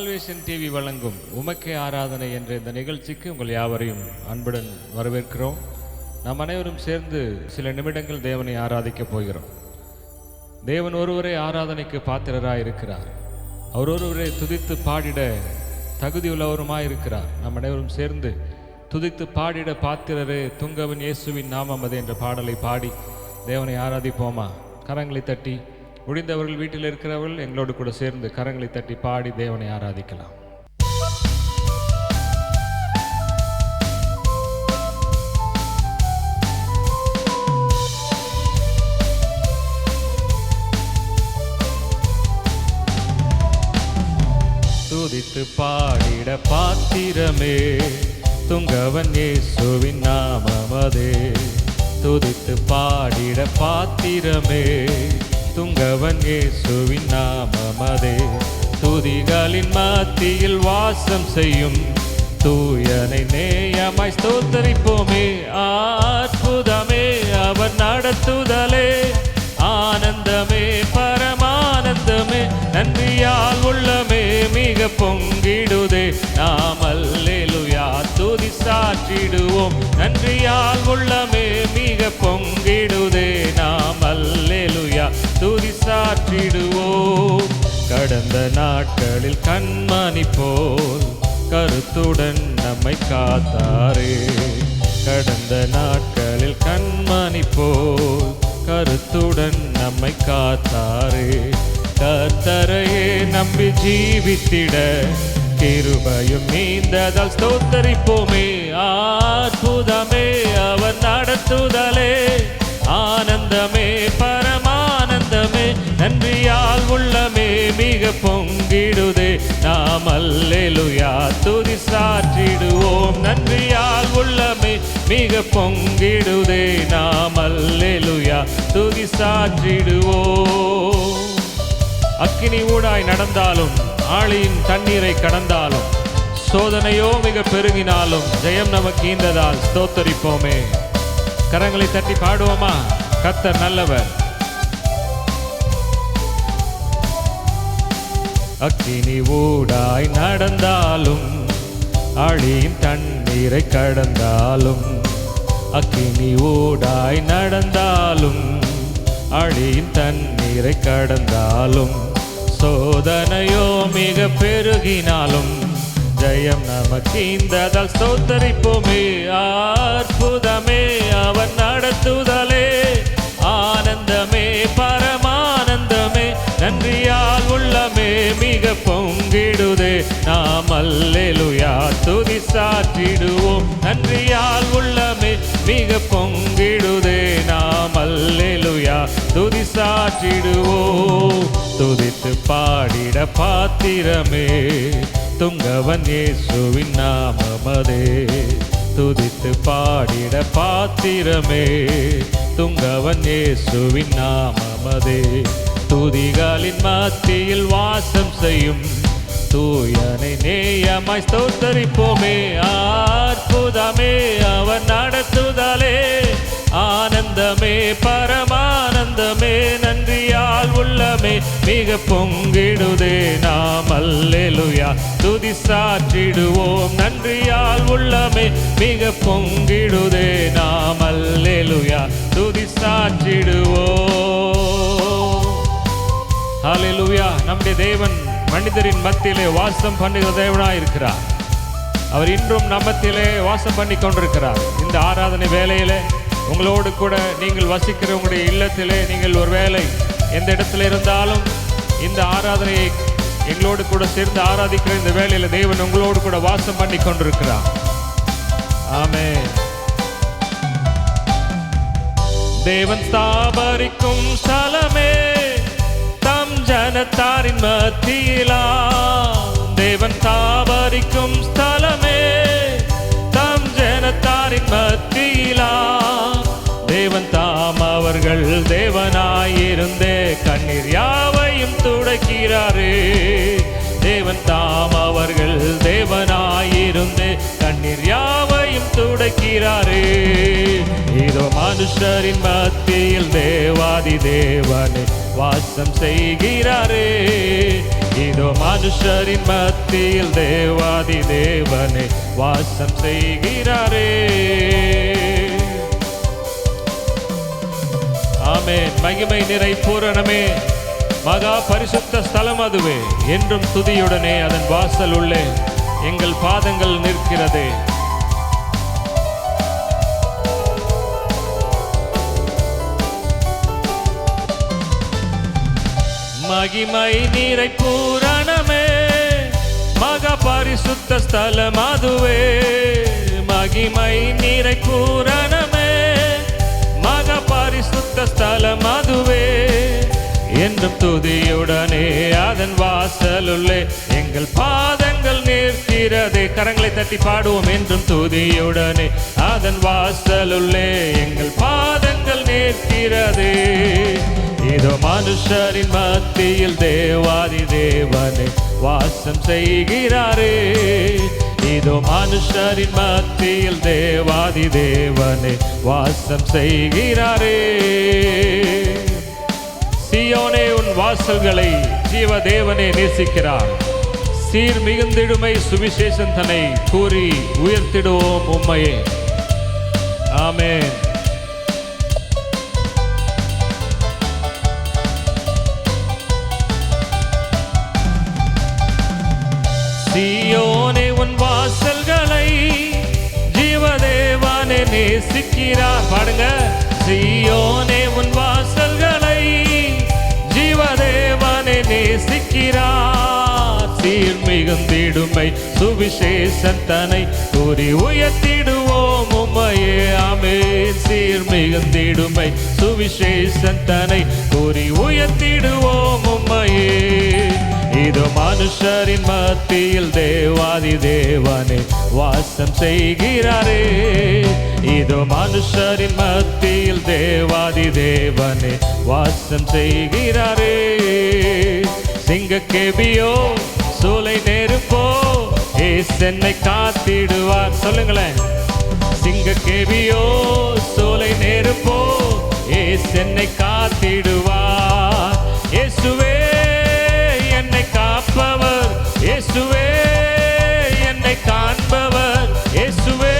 Salvation TV வழங்கும் உமக்கே ஆராதனை என்ற இந்த நிகழ்ச்சிக்கு உங்கள் யாவரையும் அன்புடன் வரவேற்கிறோம். நாம் அனைவரும் சேர்ந்து சில நிமிடங்கள் தேவனை ஆராதிக்கப் போகிறோம். தேவன் ஒருவரே ஆராதனைக்கு பாத்திரராய் இருக்கிறார். அவர் ஒருவரே துதித்து பாடிட தகுதியுள்ளவருமாய் இருக்கிறார். நாம் அனைவரும் சேர்ந்து துதித்து பாடிட பாத்திரரே துங்கவன் இயேசுவின் நாமம் அது என்ற பாடலை பாடி தேவனை ஆராதிப்போமா? கரங்களை தட்டி, முடிந்தவர்கள் வீட்டில் இருக்கிறவர்கள் எங்களோடு கூட சேர்ந்து கரங்களை தட்டி பாடி தேவனை ஆராதிக்கலாம். துதித்து பாடிட பாத்திரமே துங்கவன் இயேசுவின் நாமம் அதே. துதித்து பாடிட பாத்திரமே துங்கவன் இயேசுவின் நாமம் அதே. துதிகளின் மத்தியில் வாசம் செய்யும் தூயனை நேயமாய் ஸ்தோத்தரிப்போமே. அற்புதமே அவர் நடத்துதலே, ஆனந்தமே பரமானந்தமே, நன்றியால் உள்ளமே மிக பொங்கிடுதே. நாம் அல்லேலூயா துதி சாற்றிடுவோம். நன்றியால் உள்ளமே மிக பொங்கிடுதே. நாம் அல்லேலூயா துதி சாற்றிடுவோம். கடந்த நாட்களில் கண்மணி போல் கருத்துடன் நம்மை காத்தாரே. கடந்த நாட்களில் கண்மணி போல் கருத்துடன் நம்மை காத்தாரே. கர்த்தரையே நம்பி ஜீவித்திட கிருபையும் நீந்ததால் ஸ்தோத்தரிப்போமே. அற்புதமே அவர் நடத்துதலே, ஆனந்தமே பரமானந்தமே, நன்றியால் உள்ளமே மிக பொங்கிடுதே. நாம் அல்லேலூயா துதி சாற்றிடுவோம். நன்றியால் உள்ளமே மிக பொங்கிடுதே. நாம் அல்லேலூயா துதி சாற்றிடுவோம். அக்கினி ஊடாய் நடந்தாலும், ஆழியின் தண்ணீரை கடந்தாலும், சோதனையோ மிக பெருகினாலும் ஜெயம் நமக்கு ஈந்ததால் ஸ்தோத்தரிப்போமே. கரங்களை தட்டி பாடுவோமா? கர்த்தர் நல்லவர். அக்கினி ஊடாய் நடந்தாலும், ஆழியின் தண்ணீரை கடந்தாலும், அக்கினி ஊடாய் நடந்தாலும், ஆழியின் தண்ணீரை கடந்தாலும், சோதனையோ மிக பெருகினாலும் ஜெயம் நமக்கு ஈந்ததால் ஸ்தோத்தரிப்போமே. அற்புதமே அவர் நடத்துதலே, ஆனந்தமே பரமானந்தமே, நன்றியால் உள்ளமே மிக பொங்கிடுதே. நாம் அல்லேலூயா துதி சாற்றிடுவோம். நன்றியால் உள்ளமே மிக பொங்கிடுதே. நாம் அல்லேலூயா துதி சாற்றிடுவோம். துதித்து பாடிட பாத்திரமே துங்கவன் இயேசுவின் நாமம் அதே. துதித்து பாடிட பாத்திரமே துங்கவன் இயேசுவின் நாமம் அதே. துதிகளின் மத்தியில் வாசம் செய்யும் தூயனை நேயமாய் ஸ்தோத்தரிப்போமே. அற்புதமே அவர் நடத்துதலே, ஆனந்தமே பரமானந்தமே, நன்றியால் உள்ளமே மிக பொங்கிடுதே. நாம் அல்லேலூயா துதி சாற்றிடுவோம். நன்றியால் உள்ளமே மிக பொங்கிடுதே. நாம் அல்லேலூயா துதி சாற்றிடுவோம். ஹல்லேலூயா. நம்முடைய தேவன் மனிதரின் மத்தியிலே வாசம் பண்ணுகிற தேவனாய் இருக்கிறார். அவர் இன்றும் நம்மத்திலே வாசம் பண்ணி கொண்டிருக்கிறார். இந்த ஆராதனை வேளையிலே உங்களோடு கூட நீங்கள் வசிக்கிற உங்களுடைய இல்லத்திலே நீங்கள் ஒரு வேளை எந்த இடத்துல இருந்தாலும் இந்த ஆராதனையை எங்களோடு கூட சேர்ந்து ஆராதிக்கிற இந்த வேளையில தேவன் உங்களோடு கூட வாசம் பண்ணி கொண்டிருக்கிறார். ஆமென். தேவன் ஸ்தாபரிக்கும் ஸ்தலமே தம் ஜனத்தாரின் மத்தியிலா. தேவன் ஸ்தாபரிக்கும் ஸ்தலமே தம் ஜனத்தாரின் மத்தியிலா. தேவன் தாம் அவர்கள் தேவனாயிருந்தே கண்ணீர் யாவையும் துடைக்கிறாரே. தேவன் தாம் அவர்கள் தேவனாயிருந்தே கண்ணீர் யாவையும் துடைக்கிறாரே. இதோ மனுஷரின் மத்தியில் தேவாதி தேவனை வாசம் செய்கிறாரே. இதோ மனுஷரின் மத்தியில் தேவாதி தேவனே வாசம் செய்கிறாரே. ஆமென். மகிமை நிறை பூரணமே, மகா பரிசுத்த ஸ்தலம் அதுவே. என்றும் துதியுடனே அதன் வாசல் உள்ளே எங்கள் பாதங்கள் நிற்கிறதே. மகிமை நீரை பூரணமே, மகா பரிசுத்த ஸ்தலம் அதுவே. மகிமை நீரை பூரணமே, மகா பரிசுத்த ஸ்தலம் அதுவே. என்றும் துதியுடனே அதன் வாசலுள்ளே எங்கள் பாதங்கள் நிற்கிறதே. கரங்களை தட்டி பாடுவோம். என்றும் துதியுடனே அதன் வாசலுள்ளே எங்கள் பாதங்கள் நிற்கிறதே. இதோ மனுஷரின் மத்தியில் தேவாதி தேவனே வாசம் செய்கிறாரே. இதோ மனுஷரின் மத்தியில் தேவாதி தேவனே வாசம் செய்கிறாரே. சீயோனே, உன் வாசல்களை ஜீவ தேவனே நேசிக்கிறார். சீர் மிகுந்திடுமை சுவிசேஷம் தன்னை கூறி உயர்த்திடுவோம் உம்மையே. ஆமென். சீயோனே, உன் வாசல்களை ஜீவதேவனே நேசிக்கிறார். பாடுங்க. சீயோனே, உன் வாசல்களை ஜீவதேவனே நேசிக்கிறார். சீர் மிகுந்திடுமை சுவிசேஷம் தன்னை கூறி உயர்த்திடுவோம் உம்மையே. ஆமென். சீர் மிகுந்திடுமை சுவிசேஷம் தன்னை கூறி உயர்த்திடுவோம் உம்மையே. இதோ மனுஷரின் மத்தியில் தேவாதி தேவனே வாசம் செய்கிறாரே. இதோ மனுஷரின் மத்தியில் தேவாதி தேவனே வாசம் செய்கிறாரே. சிங்கக்கேபியோ சூளை நெருப்போ என்னை காத்திடுவார். சொல்லுங்களேன். சிங்கக்கேபியோ சூளை நெருப்போ என்னை காத்திடுவார். இயேசுவே என்னை காப்பவர், இயேசுவே என்னை காண்பவர், இயேசுவே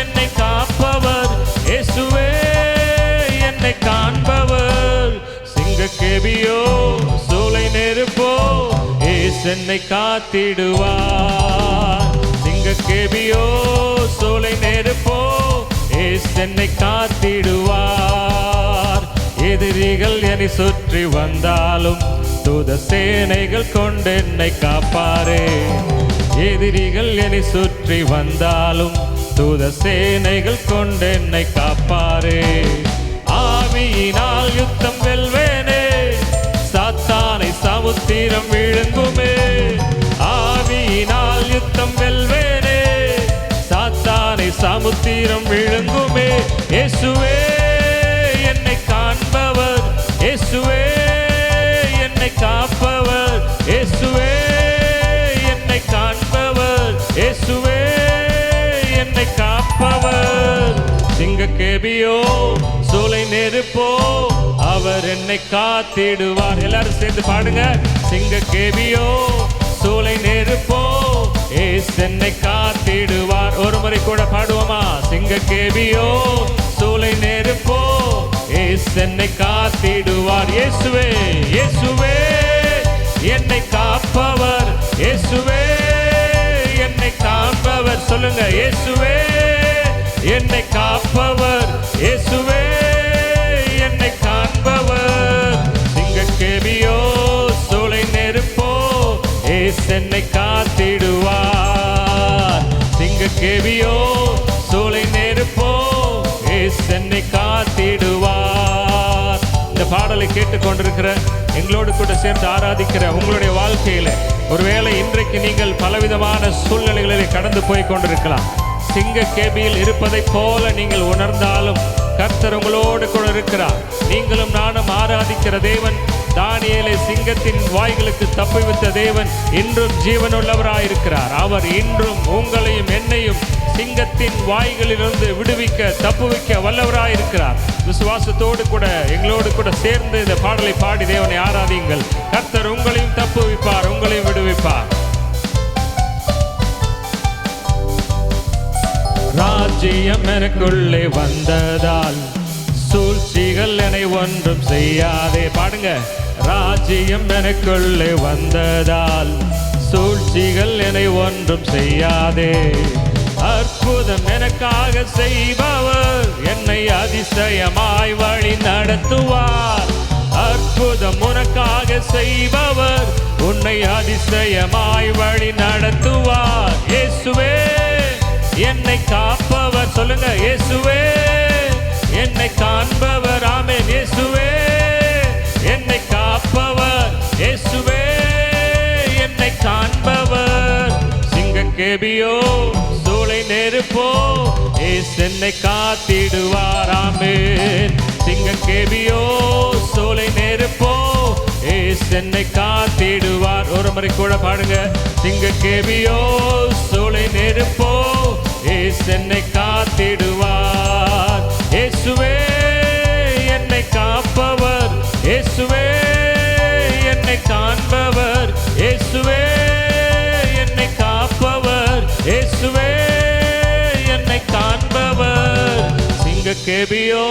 என்னை காப்பவர், இயேசுவே என்னை காண்பவர். சிங்கக்கேபியோ சூளை நெருப்போ என்னை காத்திடுவார். சிங்கக்கேபியோ சூளை நெருப்போ என்னை காத்திடுவார். எதிரிகள் என்னை சுற்றி வந்தாலும் தூத சேனைகள் கொண்டு என்னை காப்பாரே. எதிரிகள் என்னை சுற்றி வந்தாலும் தூத சேனைகள் கொண்டு என்னை காப்பாரே. ஆவியினால் யுத்தம் வெல்வேனே, சாத்தானை சமுத்திரம் விழுங்குமே. ஆவியினால் யுத்தம் வெல்வேனே, சாத்தானை சமுத்திரம் விழுங்குமே. இயேசுவே என்னை காண்பவர், இயேசுவே என்னை காப்பவர், இயேசுவே என்னை காண்பவர், இயேசுவே என்னை காப்பவர். சிங்கக்கேபியோ சூளை நெருப்போ அவர் என்னை காத்திடுவார். எல்லாரும் சேர்ந்து பாடுங்க. சிங்கக்கேபியோ சூளை நெருப்போ என்னை காத்திடுவார். ஒரு முறை கூட பாடுவோமா? சிங்கக்கேபியோ சூளை நெருப்போ என்னை காத்திடுவார். இயேசுவே இயேசுவே என்னை காப்பவர், இயேசுவே என்னை காப்பவர். சொல்லுங்க. இயேசுவே என்னை காப்பவர், இயேசுவே என்னை காண்பவர். சிங்கக்கேபியோ சூளை நெருப்போ என்னை காத்திடுவார். சிங்கக்கேபியோ சூளை நெருப்போ என்னை காத்திடுவார். இந்த பாடலை கேட்டுக்கொண்டிருக்கிற எங்களோடு கூட சேர்ந்து ஆராதிக்கிற உங்களுடைய வாழ்க்கையில ஒருவேளை இன்றைக்கு நீங்கள் பலவிதமான சூழ்நிலைகளிலே கடந்து போய் கொண்டிருக்கலாம். சிங்கக்கேபியில் இருப்பதைப் போல நீங்கள் உணர்ந்தாலும் கர்த்தர் உங்களோடு கூட இருக்கிறார். நீங்களும் நானும் ஆராதிக்கிற தேவன் தானியேலை சிங்கத்தின் வாய்களுக்கு தப்புவித்த தேவன் இன்றும் ஜீவனுள்ளவராயிருக்கிறார். அவர் இன்றும் உங்களையும் என்னையும் சிங்கத்தின் வாய்களிலிருந்து விடுவிக்க தப்புவிக்க வல்லவராயிருக்கிறார். விசுவாசத்தோடு கூட எங்களோடு கூட சேர்ந்து இந்த பாடலை பாடி தேவனை ஆராதியுங்கள். கர்த்தர் உங்களையும் தப்புவிப்பார், உங்களையும் விடுவிப்பார். ராஜ்யம் எனக்குள்ளே வந்ததால் சூழ்ச்சிகள் என்னை ஒன்றும் செய்யாதே. பாடுங்க. ராஜ்யம் எனக்குள்ளே வந்ததால் சூழ்ச்சிகள் என்னை ஒன்றும் செய்யாதே. அற்புதம் எனக்காக செய்பவர் என்னை அதிசயமாய் வழி நடத்துவார். அற்புதம் உனக்காக செய்பவர் உன்னை அதிசயமாய் வழி நடத்துவார். இயேசுவே என்னை காப்பவர். சொல்லுங்க. இயேசுவே என்னை காண்பவர். ஆமென். இயேசுவே என்னை காப்பவர். இயேசுவே என்னை காண்பவர். சிங்கக்கேபியோ சூளை நெருப்போ என்னை காத்திடுவார். ஆமென். சிங்கக்கேபியோ சூளை நெருப்போ என்னை காத்திடுவார். ஒரு முறை கூட பாடுங்க. சிங்கக்கேபியோ சூளை நெருப்போ என்னை காத்திடுவார். இயேசுவே என்னை காப்பவர். இயேசுவே என்னை காண்பவர். இயேசுவே என்னை காப்பவர். இயேசுவே என்னை காண்பவர். சிங்கக்கேபியோ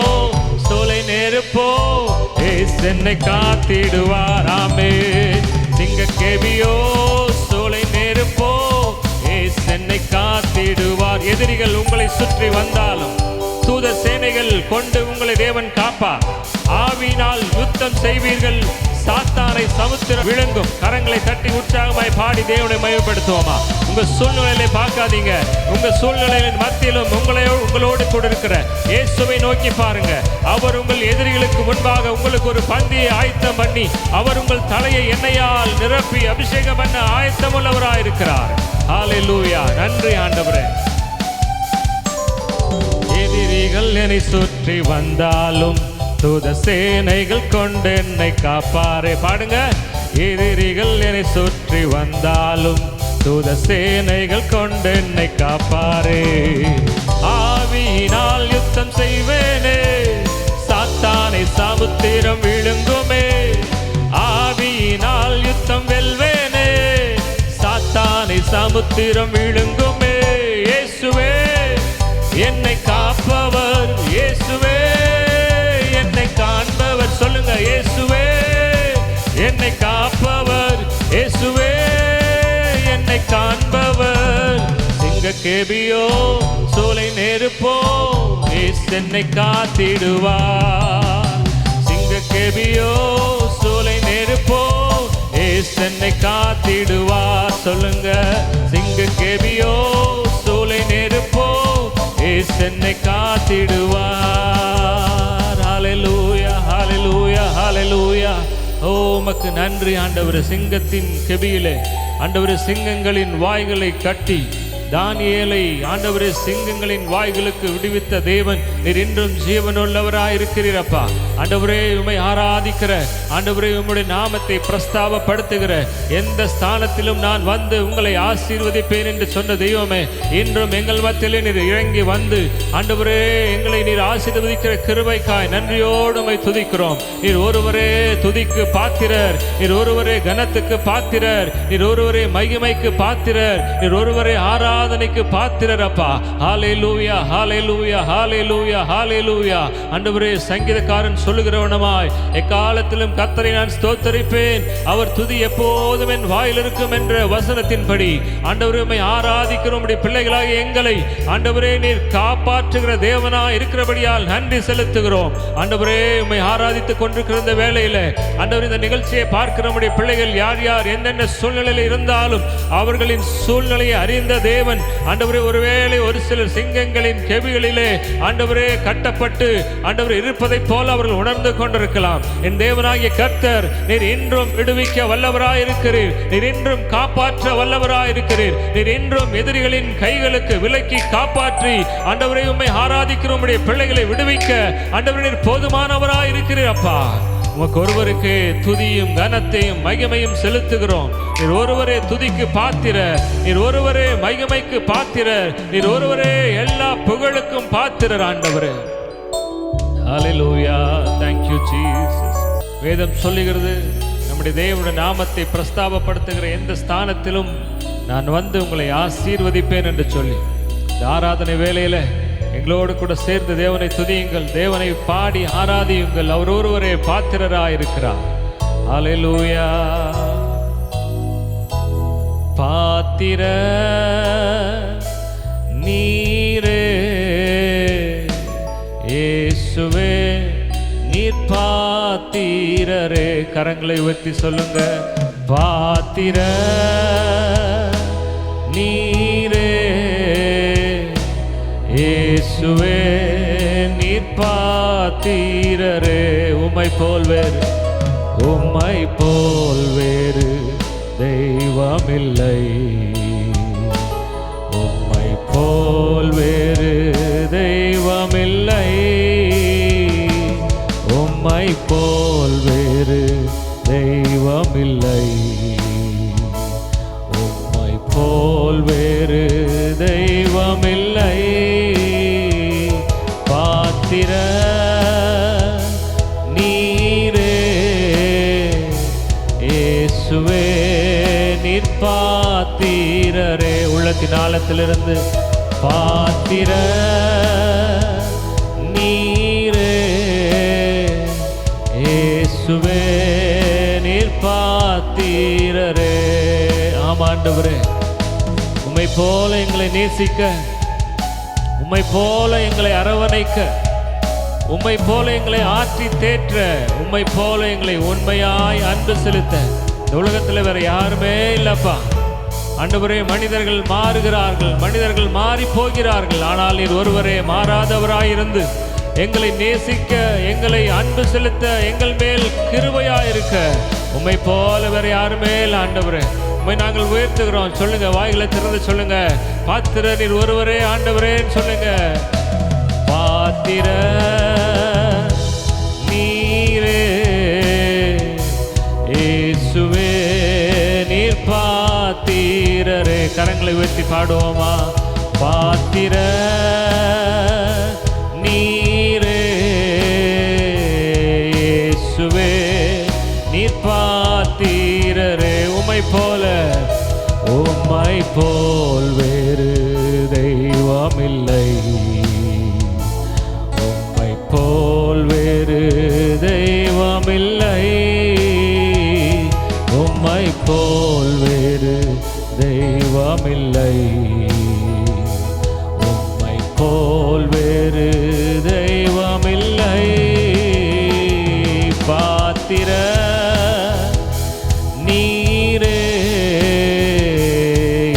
சோலை நெருப்போ என்னை காத்திடுவார். ஆமென். சிங்கக்கேபியோ சோலை நெருப்போ என்னை காத்திடுவார். எதிரிகள் உங்களை சுற்றி வந்தாலும் தூத சேனைகள் கொண்டு உங்களை தேவன் காப்பார். ஆவியினால் யுத்தம் செய்வீர்கள். சாத்தானை சமுத்திரம் விழுங்கும். கரங்களை தட்டி உற்சாகமாய் பாடி தேவனை மகிமைப்படுத்துவோமா? உங்க சூழ்நிலையை பார்க்காதீங்க. உங்க சூழ்நிலையின் மத்தியிலும் உங்களோடு கூட இருக்கிற இயேசுவை நோக்கி பாருங்க. அவர் உங்கள் எதிரிகளுக்கு முன்பாக உங்களுக்கு ஒரு பந்தியை ஆயத்தம் பண்ணி அவர் உங்கள் தலையை எண்ணெயால் நிரப்பி அபிஷேகம் பண்ண ஆயத்தம் உள்ளவராயிருக்கிறார். ஹல்லேலூயா. நன்றி ஆண்டவரே. எதிரிகள் என்னை சுற்றி வந்தாலும் தூத சேனைகள் கொண்டு என்னை காப்பாரே. பாடுங்க. எதிரிகள் என்னை சுற்றி வந்தாலும் தூத சேனைகள் கொண்டு என்னை காப்பாரே. ஆவியினால் யுத்தம் செய்வேனே சாத்தானை சமுத்திரம் விழுங்குமே. ஆவியினால் யுத்தம் வெல்வேனே சாத்தானை சமுத்திரம் விழுங்குமே. இயேசுவே என்னை காப்பவர். இயேசுவே என்னை காண்பவர். சொல்லுங்க. இயேசுவே என்னை காப்பவர். இயேசுவே என்னை காண்பவர். சிங்கக்கேபியோ சோலை நெருப்போ என்னை காத்திடுவார். சிங்கக்கேபியோ சோலை நெருப்போ என்னை காத்திடுவார். சொல்லுங்க. சிங்கக்கேபியோ சோலை நெருப்போ என்னை காத்திடுவார். ஹல்லேலூயா. ஹல்லேலூயா. ஹல்லேலூயா. ஓ உமக்கு நன்றி ஆண்டவரே. சிங்கத்தின் கெபியிலே ஆண்டவரே சிங்கங்களின் வாய்களை கட்டி தானியேலை ஆண்டவரே சிங்கங்களின் வாய்களுக்கு விடுவித்த தேவன் நீர் இன்றும் ஜீவனுள்ளவராயிருக்கிறீரப்பா. ஆண்டவரே உம்மை ஆராதிக்கிற ஆண்டவரே உம்முடைய நாமத்தை பிரஸ்தாபப்படுத்துகிற எந்த ஸ்தானத்திலும் நான் வந்து உங்களை ஆசீர்வதிப்பேன் என்று சொன்ன தெய்வமே, இன்றும் எங்கள் மத்தியிலே நீர் இறங்கி வந்து ஆண்டவரே எங்களை நீர் ஆசீர்வதிக்கிற கிருபைக்காய் நன்றியோடு உம்மை துதிக்கிறோம். நீர் ஒருவரே துதிக்கு பாத்திரர். நீர் ஒருவரே கனத்துக்கு பாத்திரர். நீர் ஒருவரே மகிமைக்கு பாத்திரர். நீர் ஒருவரே ஆராதனைக்கு பாத்திரர் அப்பா. ஹல்லேலூயா. ஹல்லேலூயா. ஹல்லேலூயா. ஹல்லேலூயா. ஆண்டவரே சங்கீதக்காரன் சொல்லுகிறவனமாய் எக்காலத்திலும் கர்த்தரை நான் ஸ்தோத்தரிப்பேன், அவர் துதி எப்போதும் என் வாயில் இருக்கும் என்ற வசனத்தின்படி ஆண்டவரே உம்மை ஆராதிக்கிறோம். பிள்ளைகளாக எங்களை ஆண்டவரே நீர் காப்பாற்றுகிற தேவனாய் இருக்கிறபடியால் நன்றி செலுத்துகிறோம். ஆண்டவரே உம்மை ஆராதித்துக் கொண்டிருக்கிற இந்த வேளையில ஆண்டவரே இந்த நிகழ்ச்சியை பார்க்கிற நம்முடைய பிள்ளைகள் யார் யார் எந்தெந்த சூழ்நிலையில் இருந்தாலும் அவர்களின் சூழ்நிலையை அறிந்த தேவன் ஆண்டவரே ஒருவேளை ஒரு சிலர் சிங்கங்களின் கெபிகளிலே ஆண்டவரே கட்டப்பட்டு ஆண்டவரே இருப்பதைப் போல அவர்கள் உணர்ந்து கொண்டிருக்கலாம். என் தேவனாகிய கர்த்தர் நீர் இன்றும் விடுவிக்க வல்லவராயிருக்கிறீர். நீர் இன்றும் காப்பாற்ற வல்லவராயிருக்கிறீர். நீர் இன்றும் எதிரிகளின் கைகளுக்கு விலக்கி காப்பாற்றி ஆண்டவரே உம்மை ஆராதிக்கிற உம்முடைய பிள்ளைகளை விடுவிக்க ஆண்டவரே நீர் போதுமானவராயிருக்கிறீர் அப்பா. உமக்கு ஒருவருக்கு துதியும் கனத்தையும் மகிமையும் செலுத்துகிறோம். நீர் ஒருவரே துதிக்கு பாத்திரர், நீர் ஒருவரே மகிமைக்கு பாத்திரர், நீர் ஒருவரே எல்லா புகழுக்கும் பாத்திரர் ஆண்டவரே. ஹல்லேலூயா. Thank you Jesus. வேதம் சொல்லுகிறது, நம்முடைய தேவனுடைய நாமத்தை பிரஸ்தாபப்படுத்துகிற எந்த ஸ்தானத்திலும் நான் வந்து உங்களை ஆசீர்வதிப்பேன் என்று சொல்லி, இந்த ஆராதனை வேளையில எங்களோடு கூட சேர்ந்து தேவனை துதியுங்கள், தேவனை பாடி ஆராதியுங்கள். அவர் ஒருவரே பாத்திரராயிருக்கிறார். ஹல்லேலூயா. பாத்திர நீரே இயேசுவே, நீர் பாத்திரரே. கரங்களை உயர்த்தி சொல்லுங்க. பாத்திர நீரே இயேசுவே, நீர் பாத்திரரே. உம்மை போல் வேறு, உம்மை போல் வேறு தெய்வமில்லை, உம்மை போல் வேறு தெய்வமில்லை, உம்மை போல் வேறு தெய்வமில்லை, உம்மை போல் வேறு தெய்வமில்லை. பாத்திர நீரே இயேசுவே, நீர் பாத்திரரே. உள்ளத்தின் ஆழத்திலிருந்து பாத்திர நீரே இயேசுவே, நீர் பாத்திரரே. ஆமாண்டவரே, உம்மை போல எங்களை நேசிக்க, உம்மை போல எங்களை அரவணைக்க, உம்மை போல எங்களை ஆற்றி தேற்ற, உம்மை போல எங்களை உண்மையாய் அன்பு செலுத்த இந்த உலகத்தில் வேற யாருமே இல்லப்பா. ஆண்டவரே, மனிதர்கள் மாறுகிறார்கள், மனிதர்கள் மாறி போகிறார்கள். ஆனால் நீர் ஒருவரே மாறாதவராயிருந்து எங்களை நேசிக்க, எங்களை அன்பு செலுத்த, எங்கள் மேல் கிருபையாயிருக்க உம்மை போல வேற யாருமே இல்லை. ஆண்டவரே, உம்மை நாங்கள் உயர்த்துகிறோம். சொல்லுங்க, வாய்களை திறந்து சொல்லுங்க. பாத்திர நீர் ஒருவரே ஆண்டவரேன்னு சொல்லுங்க. பாத்திர நீரே இயேசுவே, நீர் பாத்திரரே. கரங்களை உயர்த்தி பாடுவோமா? பாத்திர நீரே இயேசுவே, நீர் பாத்திரரே. உம்மை போல் வேறு தெய்வமில்லை, உம்மை போல் வேறு தெய்வமில்லை, உம்மை போல் வேறு தெய்வமில்லை, உம்மை போல் வேறு தெய்வமில்லை. பாத்திர நீரே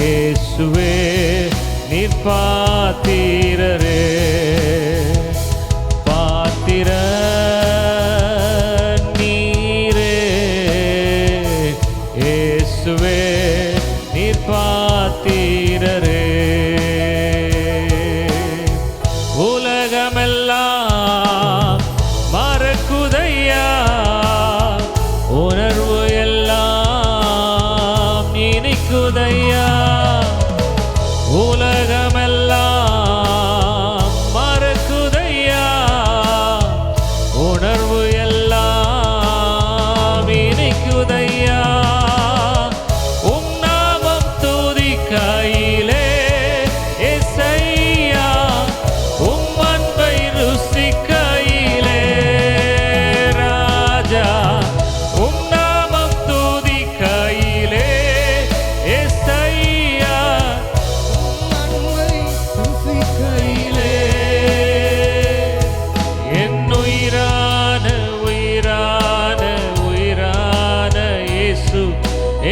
இயேசுவே, நீர் பாத்திரரே. பாத்திர நீரே இயேசுவே, நீர் பாத்திரரே. உலகமெல்லாம் மறக்குதையா, உணர்வு எல்லாம் இனிக்குதையா. உலகமெல்லாம் மறக்குதையா, உணர்வு எல்லாம் இனிக்குதையா. உம் நாமம் துதிக்கையிலே இசையா, உம் அன்பை ருசிக்கையிலே ராஜா. உம் நாமம் துதிக்கையிலே இசையா, உம் அன்பை ருசிக்கையிலே. என் உயிரான உயிரான உயிரான இயேசு,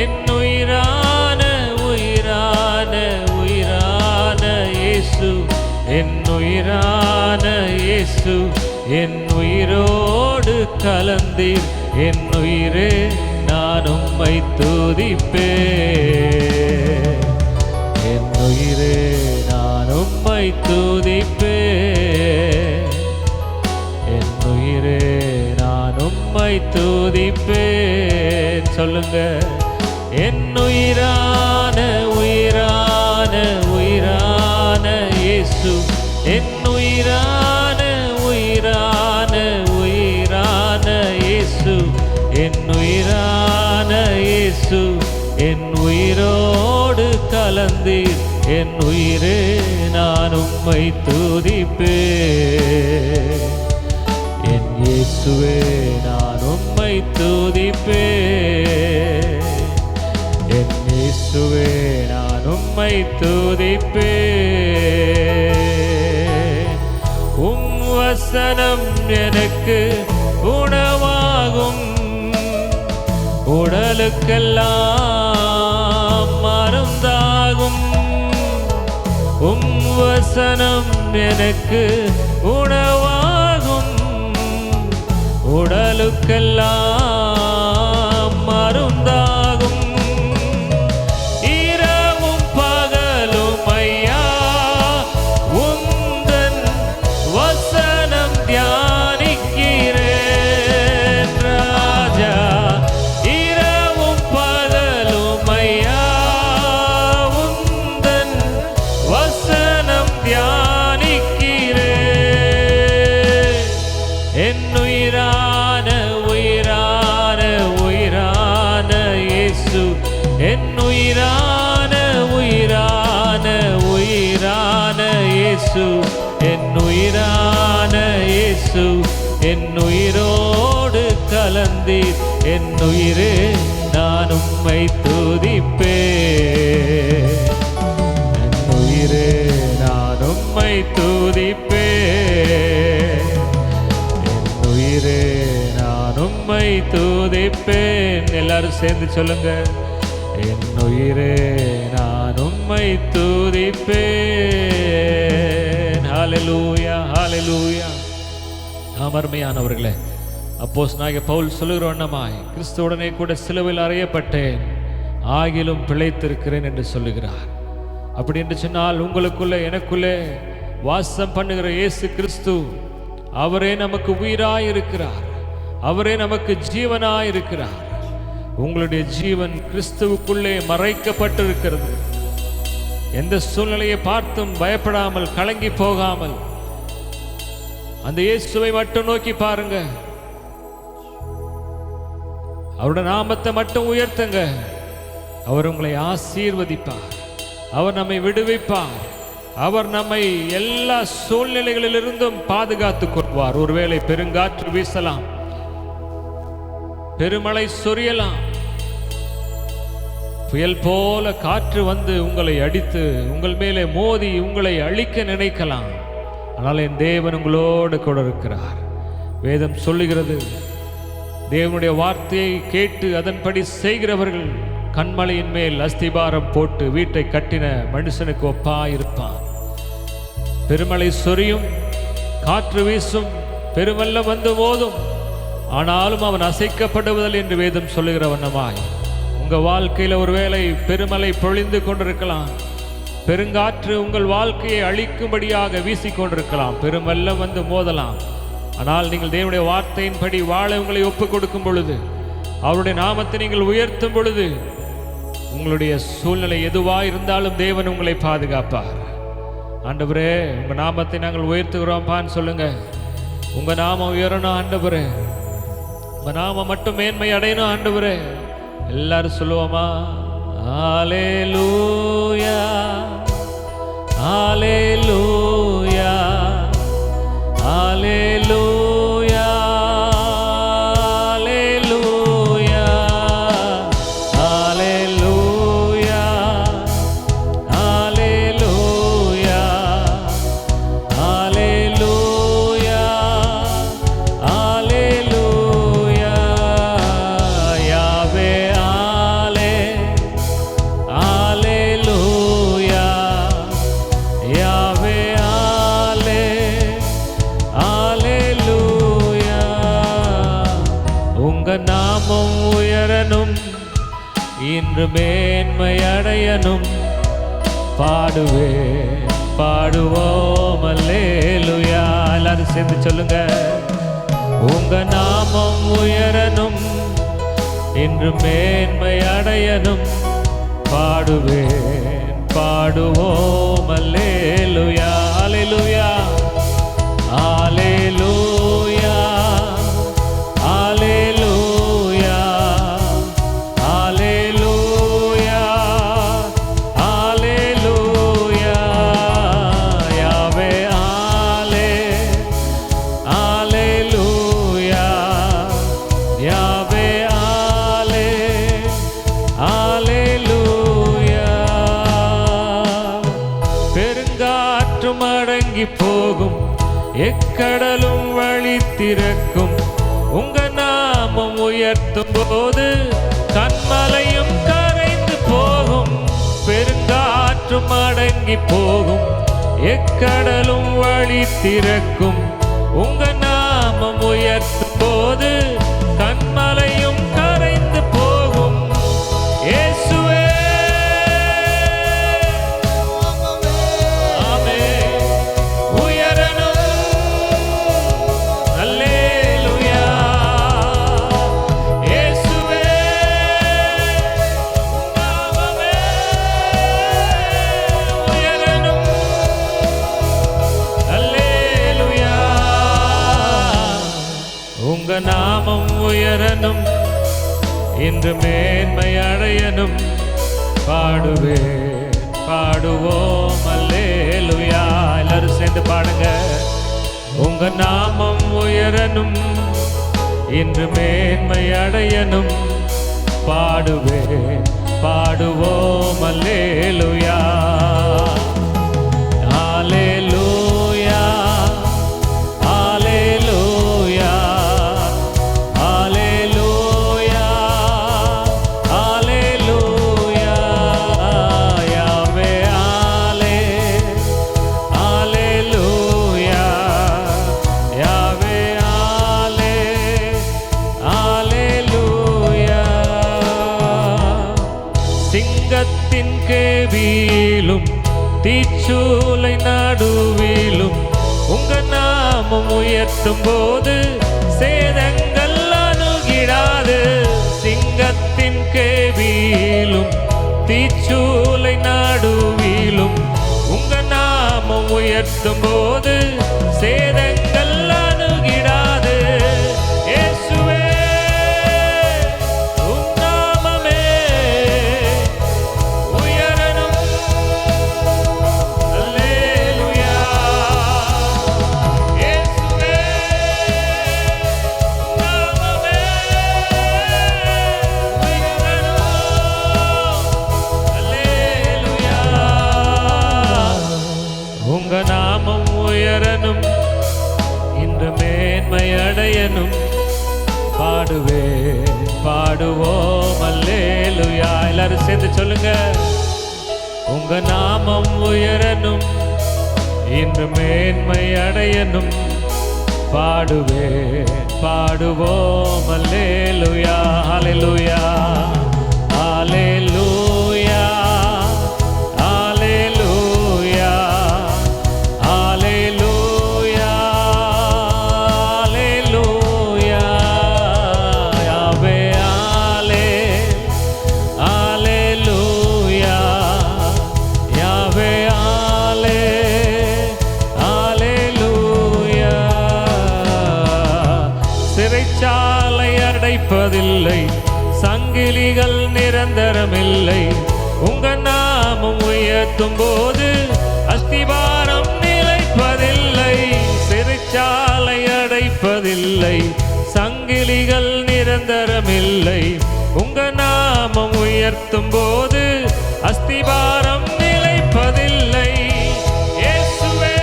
என் உயிரான உயிரான உயிரான இயேசு, என் உயிரான இயேசு, என் உயிரோடு கலந்தீர். என் உயிரே நான் உம்மை துதிப்பேன், என் உயிரே நான் உம்மை துதிப்பேன், என் உயிரே நான் உம்மை உம்மை துதிப்பேன். சொல்லுங்க. என் உயிரான உயிரான உயிரான இயேசு, என் உயிரான உயிரான உயிரான இயேசு, என் உயிரான இயேசு, என் உயிரோடு கலந்தீர். என் உயிரே நான் உம்மை துதிப்பேன். என் இயேசுவே நான் உம்மை துதிப்பேன். என் இயேசுவே நான் உம்மை துதிப்பேன். உம் வசனம் எனக்கு உணவாகும், உடலுக்கெல்லாம் மருந்தாகும். உம் வசனம் எனக்கு உணவாகும், உடலுக்கெல்லாம் மருந்தாகும். இரவும் பகலும் ஐயா உந்தன் வசனம் தியானிக்கிறேன் ராஜா. இரவும் பகலும் ஐயா உந்தன் வசனம் தியானிக்கிறேன். என் உயிரான உயிரான உயிரான இயேசு, என் உயிரான உயிரான உயிரான இயேசு, என் உயிரான இயேசு, என் உயிரோடு கலந்தீர். என் உயிரே நான் உம்மை துதிப்பேன். என் உயிரே நான் உம்மை துதிப்பேன். என் உயிரே நான் உம்மை துதிப்பேன். எல்லாரும் சேர்ந்து சொல்லுங்க. என் உயிரே நான் உம்மை துதிப்பேன். ஹல்லேலூயா, ஹல்லேலூயா. அருமையானவர்களே, அப்போஸ்தலனாகிய பவுல் சொல்லுகிற வண்ணமாய் கிறிஸ்துவுடனே கூட சிலுவையில் அறையப்பட்டேன், ஆகிலும் பிழைத்திருக்கிறேன் என்று சொல்லுகிறார். அப்படி என்று சொன்னால் உங்களுக்குள்ளே எனக்குள்ளே வாசம் பண்ணுகிற இயேசு கிறிஸ்து, அவரே நமக்கு உயிராய் இருக்கிறார், அவரே நமக்கு ஜீவனாய் இருக்கிறார். உங்களுடைய ஜீவன் கிறிஸ்துவுக்குள்ளே மறைக்கப்பட்டிருக்கிறது. எந்த சூழ்நிலையை பார்த்தும் பயப்படாமல் கலங்கி போகாமல் அந்த இயேசுவை மட்டும் நோக்கி பாருங்க. அவருடைய நாமத்தை மட்டும் உயர்த்துங்க. அவர் உங்களை ஆசீர்வதிப்பார், அவர் நம்மை விடுவிப்பார், அவர் நம்மை எல்லா சூழ்நிலைகளிலிருந்தும் பாதுகாத்துக் கொள்வார். ஒருவேளை பெருங்காற்று வீசலாம், பெருமழை சொரியலாம், புயல் போல காற்று வந்து உங்களை அடித்து உங்கள் மேலே மோதி உங்களை அழிக்க நினைக்கலாம். ஆனால் என் தேவன் உங்களோடு கூட இருக்கிறார். வேதம் சொல்லுகிறது, தேவனுடைய வார்த்தையை கேட்டு அதன்படி செய்கிறவர்கள் கண்மலையின் மேல் அஸ்திபாரம் போட்டு வீட்டை கட்டின மனுஷனுக்கு ஒப்பாயிருப்பான். பெருமழை சொரியும், காற்று வீசும், பெருவெல்லம் வந்து மோதும், ஆனாலும் அவன் அசைக்கப்படுவதில்லை என்று வேதம் சொல்லுகிற வண்ணமாய் உங்க வாழ்க்கையில ஒருவேளை பெருமழை பொழிந்து கொண்டிருக்கலாம், பெருங்காற்று உங்கள் வாழ்க்கையை அழிக்கும்படியாக வீசிக்கொண்டிருக்கலாம், பெருவெல்லம் வந்து மோதலாம். ஆனால் நீங்கள் தேவனுடைய வார்த்தையின்படி வாழ உங்களை ஒப்புக் கொடுக்கும் பொழுது, அவருடைய நாமத்தை நீங்கள் உயர்த்தும் பொழுது, உங்களுடைய சூழ்நிலை எதுவாக இருந்தாலும் தேவன் உங்களை பாதுகாப்பார். ஆண்டவரே, உங்க நாமத்தை நாங்கள் உயர்த்துகிறோம்பான்னு சொல்லுங்க. உங்க நாமம் உயரணும் ஆண்டவரே, உங்க நாமம் மட்டும் மேன்மை அடையணும் ஆண்டவரே. எல்லாரும் சொல்லுவோமா? ஹல்லேலூயா, ஹல்லேலூயா, ஹல்லேலூயா, ஹல்லேலூயா, ஹல்லேலூயா, ஹல்லேலூயா, ஹல்லேலூயா, யாவே ஹல்லேலூயா, யாவே ஹல்லேலூயா. உங்க நாமம் உயரணும், இன்று மேன்மை அடையணும். பாடுவே பாடுவோம் அல்லேலூயா. எல்லாரும் சேர்ந்து சொல்லுங்க. உங்க நாமம் உயரணும், இன்று மேன்மை அடையணும். பாடுவேன், பாடுவோம் அல்லேலூயா, அல்லேலூயா, அல்லேலூயா, அல்லேலூயா, அல்லேலூயா, அல்லேலூயா. யாவே அல்லேலூயா, யாவே அல்லேலூயா. பெருங்காற்றும் அடங்கி போகும், எக்கடலும் வழி திறக்கும். உங்க நாமம் உயர்த்தும் போது கன்மலையும் கரைந்து போகும். பெருங்காற்றும் அடங்கி போகும், எக்கடலும் வழி திறக்கும். உங்க நாமம் உயர்த்தும் போது கன்மலையும் கரைந்து போகும். இயேசுவே உங்க நாமம் உயரணும், இன்று மேன்மை அடையணும். பாடுவேன், பாடுவோம் அல்லேலூயா. எல்லாரும் சேர்ந்து பாடுங்க. உங்க நாமம் உயரணும், இன்று மேன்மை அடையணும். பாடுவேன், பாடுவோம் அல்லேலூயா, அல்லேலூயா, அல்லேலூயா, அல்லேலூயா, அல்லேலூயா. யாவே அல்லேலூயா, யாவே அல்லேலூயா. சிங்கத்தின் கேவியிலும் தீச்சூளை நடுவிலும் உங்க நாமம் உயர்த்தும் போது சேதங்கள் அணுகிடாது. சிங்கத்தின் கேவியிலும் தீச்சூளை நடுவிலும் உங்க நாமம் உயர்த்தும் போது சேதங்கள் அணுகிடாது. இயேசுவே உங்க நாமம் உயரணும், இன்று மேன்மை அடையணும். பாடுவேன், பாடுவோம் அல்லேலூயா. எல்லாரும் சேர்ந்து சொல்லுங்க. உங்க நாமம் உயரணும், இன்று மேன்மை அடையணும். பாடுவேன், பாடுவோம் அல்லேலூயா, அல்லேலூயா, அல்லேலூயா, அல்லேலூயா, அல்லேலூயா, அல்லேலூயா. யாவே அல்லேலூயா, யாவே அல்லேலூயா. சிறைச்சாலை அடைப்பதில்லை, சங்கிலிகள் நிரந்தரமில்லை. உங்க நாமம் உயர்த்தும் போது அஸ்திபாரம் நிலைப்பதில்லை. சிறைச்சாலை அடைப்பதில்லை, சங்கிலிகள் நிரந்தரமில்லை. உங்க நாமம் உயர்த்தும் போது அஸ்திபாரம் நிலைப்பதில்லை. இயேசுவே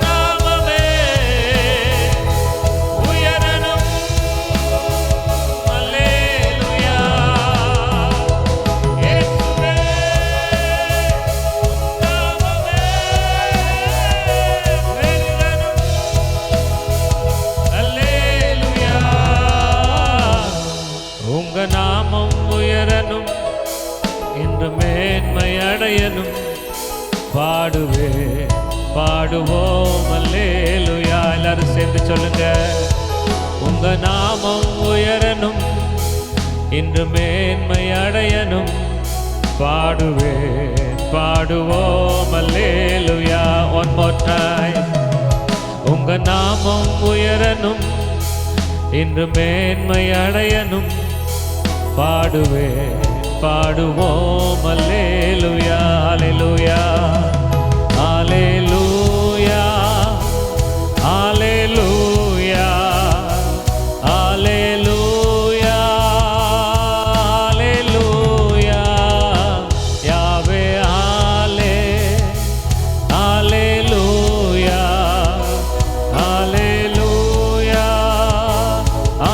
நாமமே உயரணும். அல்லேலூயா. இயேசுவே நாமமே உயரணும். அல்லேலூயா. உங்க நாமம் உயரணும், இன்று மேன்மை அடையணும். பாடுவேன், பாடுவோம் அல்லேலூயா. எல்லாரும் சேர்ந்து சொல்லுங்க. உங்க நாமம் உயரணும், இன்று மேன்மை அடையணும், பாடுவேன் பாடுவோம் அல்லேலூயா. One more time. உங்க நாமம் உயரணும், இன்று மேன்மை அடையணும், பாடுவேன் பாடுவோம் அல்லேலூயா. அல்லேலூயா அல்லேலூயா அல்லேலூயா அல்லேலூயா அல்லேலூயா யாவே அல்லேலூயா அல்லேலூயா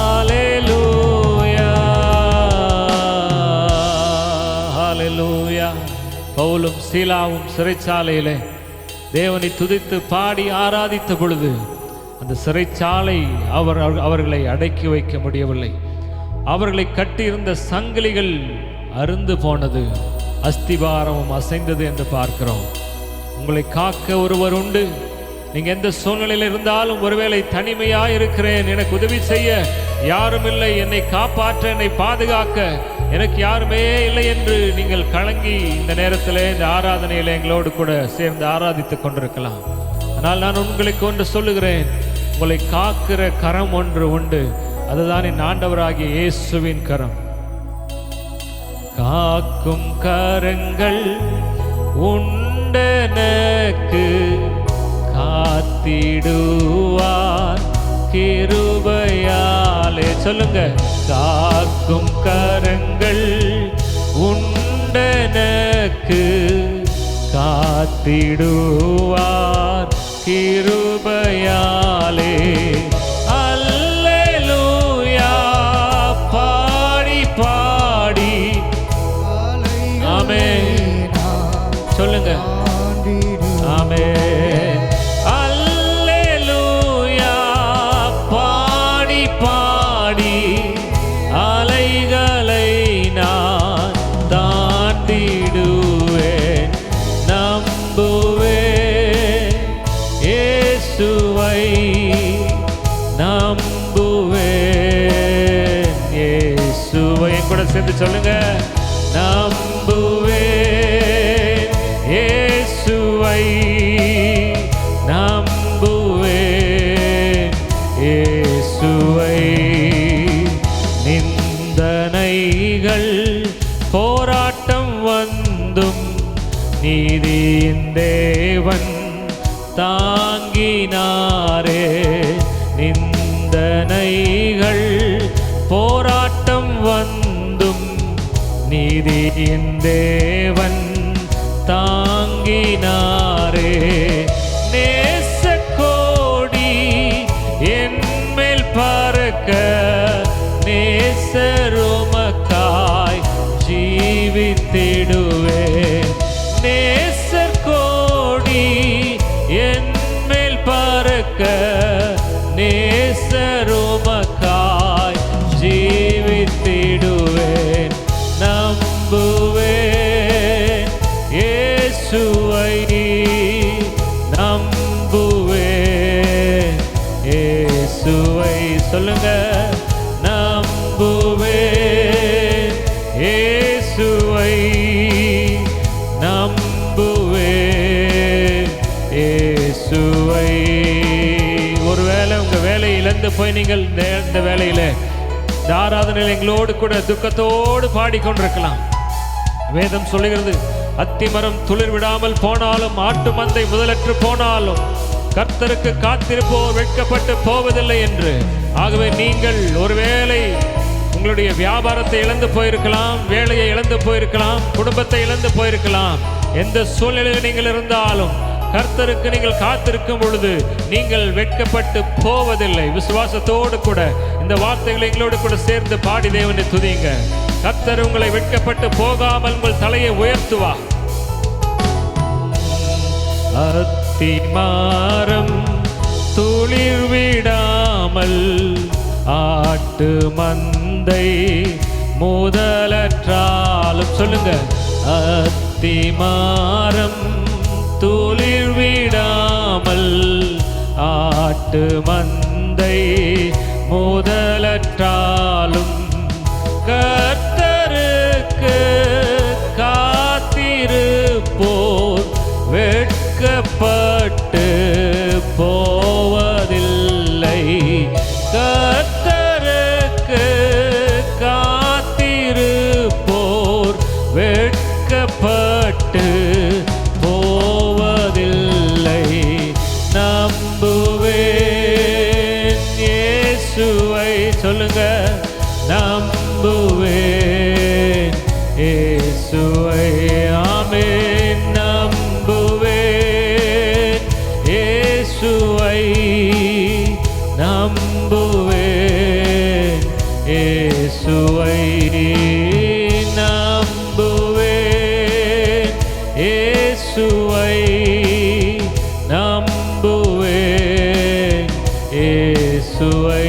அல்லேலூயா அல்லேலூயா. பவுலும் சீலாவும் சிறைச்சாலையிலே தேவனை துதித்து பாடி ஆராதித்த பொழுது அந்த சிறைச்சாலை அவர்களை அடக்கி வைக்க முடியவில்லை. அவர்களை கட்டியிருந்த சங்கிலிகள் அருந்து போனது, அஸ்திபாரமும் அசைந்தது என்று பார்க்கிறோம். உங்களை காக்க ஒருவர் உண்டு. நீங்க எந்த சூழ்நிலையில் இருந்தாலும், ஒருவேளை தனிமையாக இருக்கிறேன், எனக்கு உதவி செய்ய யாரும் இல்லை, என்னை காப்பாற்ற என்னை பாதுகாக்க எனக்கு யாருமே இல்லை என்று நீங்கள் கலங்கி இந்த நேரத்தில் இந்த ஆராதனையில் எங்களோடு கூட சேர்ந்து ஆராதித்துக் கொண்டிருக்கலாம். ஆனால் நான் உங்களுக்கு ஒன்று சொல்லுகிறேன், உங்களை காக்கிற கரம் ஒன்று உண்டு. அதுதான் என் ஆண்டவராகிய இயேசுவின் கரம். காக்கும் கரங்கள் உண்டனக்கு, காத்திடுவார் கிருபையாலே. சொல்லுங்க. காக்கும் கரங்கள் உண்டனக்கு, காத்திடுவார் கிருபையாலே. அல்லேலூயா பாடி பாடி. ஆமென். சொல்லுங்க. ஆமென். அல்லேலூயா பாடி பாடி அலைகளை நான் தாண்டிடுவேன், நம்புவேன் இயேசுவை, நம்புவேன் இயேசுவை. என் கூட சேர்ந்து சொல்லுங்க. நம்புவேன் இயேசுவை, நம்புவேன் இயேசுவை. நிந்தனைகள் போராட்டம் வந்தும் நீதியின் தேவன் தாங்கினாரே. நிந்தனைகள் போராட்டம் வந்தும் நீதியின் தேவன் தாங்கினாரே. நேசக்கோடி என்மேல் பறக்க, நேசருமக்காய் ஜீவித்திடுவேன். நேசக்கோடி என்மேல் பறக்க, நேசருமக்காய் ஜீவித்திடுவேன், நம்புவேன் இயேசுவை, நம்புவேன் இயேசுவை. சொல்லுங்க. நம்புவேன் இயேசுவை, நம்புவேன் இயேசுவை. ஒருவேளை உங்க வேலையை இழந்து போய் நீங்கள் இந்த வேலையில இந்த ஆராதனையில் எங்களோடு கூட துக்கத்தோடு பாடிக்கொண்டிருக்கலாம். வேதம் சொல்லுகிறது, அத்திமரம் துளிர் விடாமல் போனாலும், ஆட்டு மந்தை முதலற்று போனாலும், கர்த்தருக்கு காத்திருப்போர் வெட்கப்பட்டு போவதில்லை என்று. ஆகவே நீங்கள் ஒருவேளை உங்களுடைய வியாபாரத்தை இழந்து போயிருக்கலாம், வேலையை இழந்து போயிருக்கலாம், குடும்பத்தை இழந்து போயிருக்கலாம். எந்த சூழ்நிலையில் நீங்கள் இருந்தாலும் கர்த்தருக்கு நீங்கள் காத்திருக்கும் பொழுது நீங்கள் வெட்கப்பட்டு போவதில்லை. விசுவாசத்தோடு கூட இந்த வார்த்தைகளை எங்களோடு கூட சேர்ந்து பாடி தேவனை துதிங்க. கர்த்தர் உங்களை வெட்கப்பட்டு போகாமல் உங்கள் தலையை உயர்த்துவார். அத்திமரம் துளிர் விடாமல், ஆட்டு மந்தை முதலற்றாலும். சொல்லுங்க. அத்திமரம் துளிர் விடாமல், ஆட்டு ஆட்டு மந்தை முதலற்றாலும் கர்த்தருக்கு காத்திருப்போர் வெட்கப்பட்டு போவதில்லை. கர்த்தருக்கு காத்திருப்போர் வெட்கப்பட்டு போவதில்லை. நம்புவேன் இயேசுவை, சொல்லுங்க, நம்புவேன் இயேசுவை. ஆமென். நம்புவேன் இயேசுவை, நம்புவேன் இயேசுவை, நம்புவேன் இயேசுவை, நம்புவேன் இயேசுவை.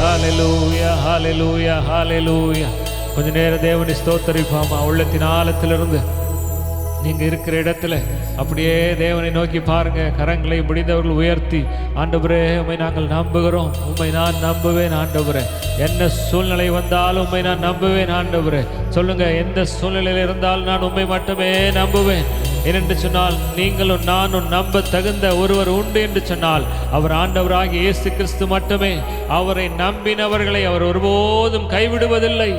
ஹல்லேலூயா, ஹல்லேலூயா, ஹல்லேலூயா. கொஞ்ச நேரம் தேவனை ஸ்தோத்தரிப்போமா. உள்ளத்தின் ஆழத்திலிருந்து நீங்க இருக்கிற இடத்துல அப்படியே தேவனை நோக்கி பாருங்க. கரங்களை முடிந்தவர்கள் உயர்த்தி, ஆண்டவரே உம்மை நாங்கள் நம்புகிறோம், உம்மை நான் நம்புவேன் ஆண்டவரே. என்ன சூழ்நிலை வந்தாலும் உம்மை நான் நம்புவேன் ஆண்டவரே. சொல்லுங்க, எந்த சூழ்நிலையில் இருந்தாலும் நான் உம்மை மட்டுமே நம்புவேன். ஏனென்று சொன்னால் நீங்களும் நானும் நம்ப தகுந்த ஒருவர் உண்டு என்று சொன்னால் அவர் ஆண்டவராகிய இயேசு கிறிஸ்து மட்டுமே. அவரை நம்பினவர்களை அவர் ஒருபோதும் கைவிடுவதில்லை.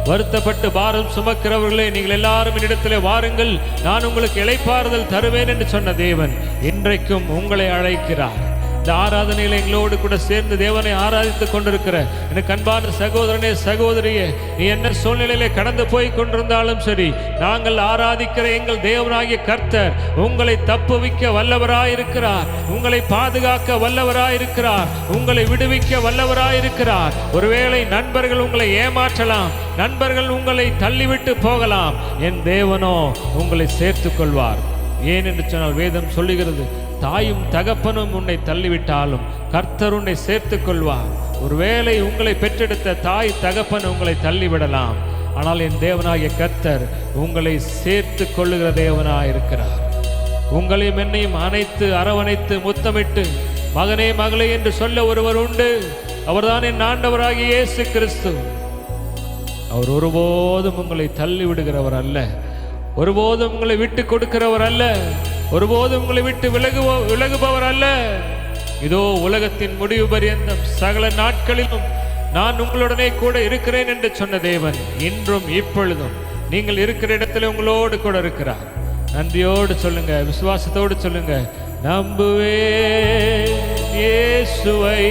வருத்தப்பட்டு பாரம் சுமக்கிறவர்களே, நீங்கள் எல்லாரும் என்னிடத்திலே வாருங்கள், நான் உங்களுக்கு இளைப்பாறுதல் தருவேன் என்று சொன்ன தேவன் இன்றைக்கும் உங்களை அழைக்கிறார். இந்த ஆராதனையில் எங்களோடு கூட சேர்ந்து தேவனை ஆராதித்துக் கொண்டிருக்கிற எனக்கு அன்பான சகோதரனே, சகோதரியே, நீ என்ன சூழ்நிலையிலே கடந்து போய் கொண்டிருந்தாலும் சரி, நாங்கள் ஆராதிக்கிற எங்கள் தேவனாகிய கர்த்தர் உங்களை தப்புவிக்க வல்லவராயிருக்கிறார், உங்களை பாதுகாக்க வல்லவராயிருக்கிறார், உங்களை விடுவிக்க வல்லவராயிருக்கிறார். ஒருவேளை நண்பர்கள் உங்களை ஏமாற்றலாம், நண்பர்கள் உங்களை தள்ளிவிட்டு போகலாம், என் தேவனோ உங்களை சேர்த்துக் கொள்வார். ஏன் என்று சொன்னால் வேதம் சொல்லுகிறது, தாயும் தகப்பனும் உன்னை தள்ளிவிட்டாலும் கர்த்தர் உன்னை சேர்த்துக் கொள்வார். ஒருவேளை உங்களை பெற்றெடுத்த தாய் தகப்பன் உங்களை தள்ளிவிடலாம், ஆனால் என் தேவனாகிய கர்த்தர் உங்களை சேர்த்து கொள்ளுகிற தேவனாயிருக்கிறார். உங்களையும் என்னையும் அணைத்து அரவணைத்து முத்தமிட்டு மகனே மகளே என்று சொல்ல ஒருவர் உண்டு. அவர்தான் என் ஆண்டவராகிய இயேசு கிறிஸ்து. அவர் ஒருபோதும் உங்களை தள்ளி விடுகிறவர் அல்ல, ஒருபோதும் உங்களை விட்டு கொடுக்கிறவர் அல்ல, ஒருபோதும் உங்களை விட்டு விலகுபவர் அல்ல. இதோ உலகத்தின் முடிவு பரியந்தம் சகல நாட்களிலும் நான் உங்களுடனே கூட இருக்கிறேன் என்று சொன்ன தேவன் இன்றும் இப்பொழுதும் நீங்கள் இருக்கிற இடத்துல உங்களோடு கூட இருக்கிறார். நன்றியோடு சொல்லுங்க, விசுவாசத்தோடு சொல்லுங்க, நம்புவேன் இயேசுவை,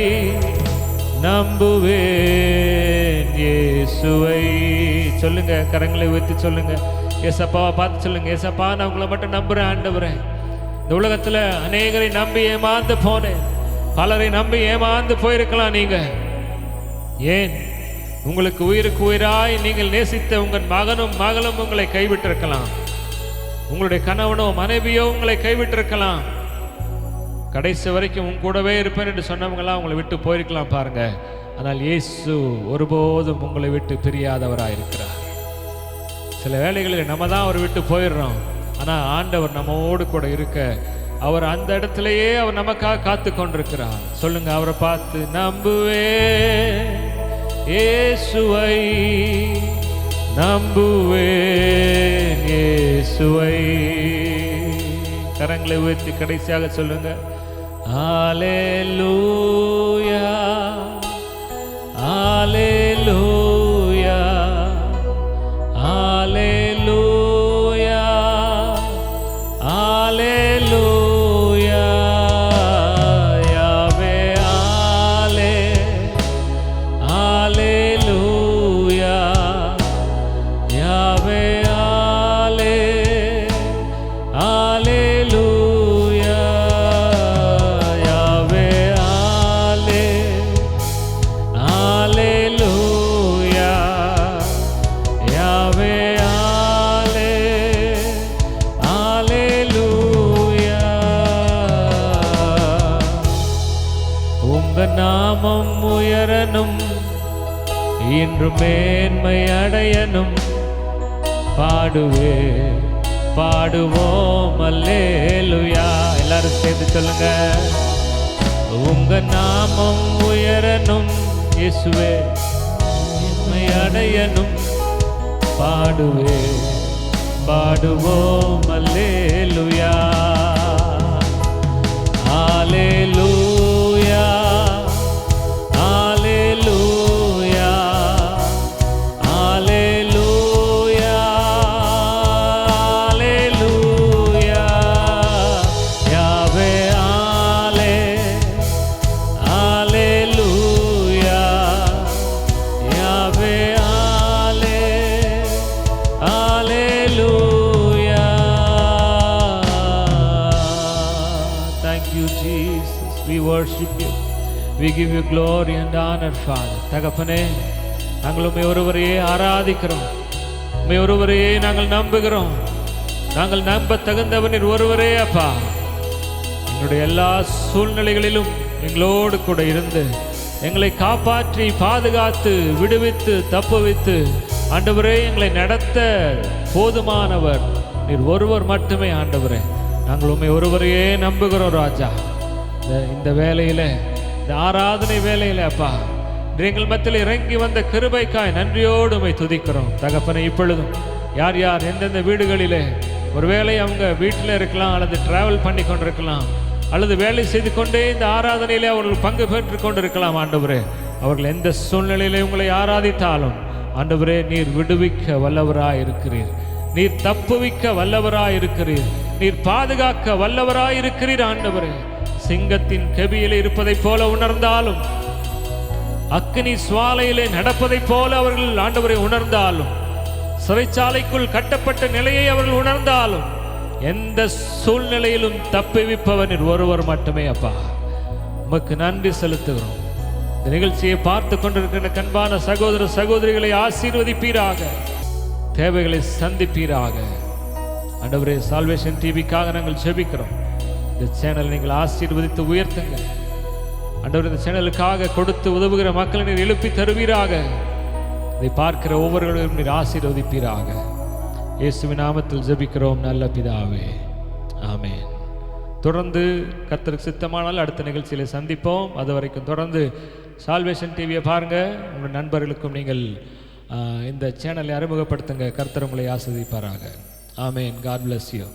நம்புவேன் இயேசுவை. சொல்லுங்க, கரங்களை உயர்த்தி சொல்லுங்க, ஏசப்பாவை பார்த்து சொல்லுங்க, ஏசப்பா நான் உங்களை மட்டும் நம்புறேன் ஆண்டவரே. இந்த உலகத்துல அநேகரை நம்பி ஏமாந்து போனேன், பலரை நம்பி ஏமாந்து போயிருக்கலாம். நீங்க ஏன் உங்களுக்கு உயிருக்கு உயிராய் நீங்கள் நேசித்த உங்கள் மகனும் மகளும் உங்களை கைவிட்டிருக்கலாம், உங்களுடைய கணவனோ மனைவியோ உங்களை கைவிட்டிருக்கலாம். கடைசி வரைக்கும் உங்க கூடவே இருப்பேன் என்று சொன்னவங்களாம் உங்களை விட்டு போயிருக்கலாம் பாருங்க. ஆனால் இயேசு ஒருபோதும் உங்களை விட்டு பிரியாதவராயிருக்கிறார். சில வேளைகளில் நம்ம தான் அவர் விட்டு போயிடுறோம், ஆனால் ஆண்டவர் நம்மோடு கூட இருக்க அவர் அந்த இடத்திலேயே அவர் நமக்காக காத்து கொண்டிருக்கிறார். சொல்லுங்க, அவரை பார்த்து, நம்புவேன் இயேசுவை, நம்புவேன் இயேசுவை. கரங்களை உயர்த்தி கடைசியாக சொல்லுங்க, ஹல்லேலூயா, ஹல்லேலூயா, ஹல்லேலூயா, ஹல்லேலூயா. யாவே ஹல்லேலூயா, யாவே ஹல்லேலூயா, யாவே ஹல்லேலூயா, யாவே ஹல்லேலூயா. உங்க நாமம் உயரனும் இன்று மேன்மை அடையனும், பாடுவோம் அல்லேலூயா. எல்லாரும் சேர்ந்து சொல்லுங்க, உங்க நாமம் உயரணும் இயேசுவே, என்னை அடையணும். பாடுவே பாடுவோம் அல்லேலூயா, அல்லேலூயா, அல்லேலூயா, அல்லேலூயா, அல்லேலூயா. யாவே அல்லேலூயா, யாவே அல்லேலூயா. Thank you Jesus, we worship you, we give you glory and honor Father. தகப்பனே, நாங்கள் உம்மை ஒருவரையே ஆராதிக்கிறோம், உம்மை ஒருவரையே நாங்கள் நம்புகிறோம். நாங்கள் நம்ப தகுந்தவனில் ஒருவரே அப்பா. எங்களுடைய எல்லா சூழ்நிலைகளிலும் எங்களோடு கூட இருந்து எங்களை காப்பாற்றி பாதுகாத்து விடுவித்து தப்புவித்து ஆண்டவரே எங்களை நடத்த போதுமானவர் நீர் ஒருவர் மட்டுமே ஆண்டவரே. நாங்கள் உம்மை ஒருவரையே நம்புகிறோம் ராஜா. இந்த வேலையில, இந்த ஆராதனை வேலையில அப்பா எங்கள் மத்தியில் இறங்கி வந்த கிருபைக்காய் நன்றியோடு உம்மை துதிக்கிறோம் தகப்பனை. இப்பொழுதும் யார் யார் எந்தெந்த வீடுகளிலே ஒருவேளை அவங்க வீட்டில் இருக்கலாம், அல்லது டிராவல் பண்ணி கொண்டிருக்கலாம், அல்லது வேலை செய்து கொண்டே இந்த ஆராதனையிலே அவர்கள் பங்கு பெற்று கொண்டிருக்கலாம் ஆண்டவரே. அவர்கள் எந்த சூழ்நிலையிலே உங்களை ஆராதித்தாலும் ஆண்டவரே நீர் விடுவிக்க வல்லவராய் இருக்கிறீர், நீர் தப்புவிக்க வல்லவராய் இருக்கிறீர், நீர் பாதுகாக்க வல்லவராய் இருக்கிறீர் ஆண்டவரே. சிங்கத்தின் கெபியிலே இருப்பதைப் போல உணர்ந்தாலும், அக்கினி சுவாலையிலே நடப்பதைப் போல அவர்கள் ஆண்டவரை உணர்ந்தாலும், சிறைச்சாலைக்குள் கட்டப்பட்ட நிலையை அவர்கள் உணர்ந்தாலும், எந்த சூழ்நிலையிலும் தப்புவிப்பவனில் ஒருவர் மட்டுமே அப்பா. உமக்கு நன்றி செலுத்துகிறோம். இந்த நிகழ்ச்சியை பார்த்து கொண்டிருக்கிற கண்பான சகோதர சகோதரிகளை ஆசீர்வதிப்பீராக, தேவைகளை சந்திப்பீராக ஆண்டவரே. சால்வேஷன் டிவிக்காக நாங்கள் ஜெபிக்கிறோம். இந்த சேனல் நீங்கள் ஆசீர்வதித்து உயர்த்துங்க ஆண்டவரே. இந்த சேனலுக்காக கொடுத்து உதவுகிற மக்களை நீர் எழுப்பி தருவீராக. இதை பார்க்கிற ஒவ்வொருவரையும் நீர் ஆசீர்வதிப்பீராக. இயேசுவின் நாமத்தில் ஜெபிக்கிறோம் நல்ல பிதாவே, ஆமென். தொடர்ந்து கர்த்தருக்கு சித்தமானால் அடுத்த நிகழ்ச்சியில் சந்திப்போம். அது வரைக்கும் தொடர்ந்து சால்வேஷன் டிவியை பாருங்கள். உங்கள் நண்பர்களுக்கும் நீங்கள் இந்த சேனலை அறிமுகப்படுத்துங்க. கர்த்தர் உங்களை ஆசீர்வதிப்பாராக. ஆமென். God bless you.